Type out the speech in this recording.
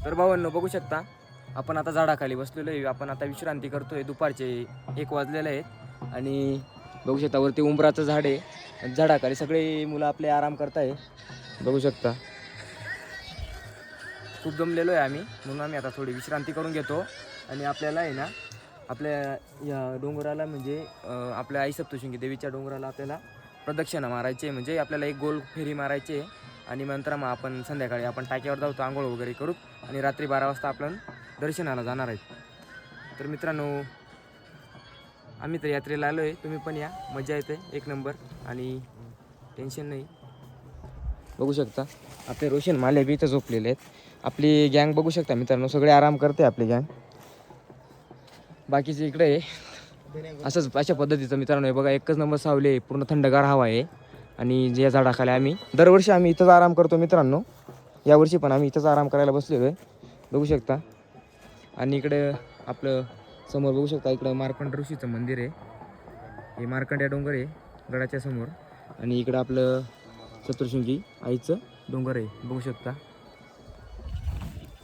तर भावांनो बघू शकता आपण आता झाडाखाली बसलेलो आहे. आपण आता विश्रांती करतोय. दुपारचे 1 वाजलेले आहेत आणि बघू शकता वरती उंबराचं झाड आहे. झाडाखाली सगळे मुलं आपले आराम करताय. बघू शकता खूप दमलेलो आहे आम्ही, म्हणून आम्ही आता थोडी विश्रांती करून घेतो. आणि आपल्याला आहे ना आपल्या या डोंगराला म्हणजे आपल्या आई सप्तशृंगी देवीच्या डोंगराला आपल्याला प्रदक्षिणा मारायची, म्हणजे आपल्याला एक गोल फेरी मारायची आहे. आणि नंतर मग आपण संध्याकाळी आपण टाक्यावर जाऊ, आंघोळ वगैरे करू आणि रात्री 12 वाजता आपण दर्शनाला जाणार आहेत. तर मित्रांनो आम्ही तर यात्रेला आलो आहे, तुम्ही पण या, मजा येते एक नंबर आणि टेन्शन नाही. बघू शकता आपले रोशन माले बी इथं झोपलेले आहेत. आपली गँग बघू शकता मित्रांनो, सगळे आराम करते आपली गँग. बाकीचे इकडे आहे असंच अशा पद्धतीचं मित्रांनो आहे बघा. एकच नंबर सावली आहे, पूर्ण थंडगार हवा आहे. आणि जे झाडाखाली आम्ही दरवर्षी आम्ही इथंच आराम करतो मित्रांनो. यावर्षी पण आम्ही इथंच आराम करायला बसलेलो आहे, बघू शकता. आणि इकडे आपलं समोर बघू शकता, इकडं मार्कंड ऋषीचं मंदिर आहे. हे मार्कंड या डोंगर आहे गडाच्या समोर. आणि इकडं आपलं सप्तशृंगी आईचं डोंगर आहे, बघू शकता.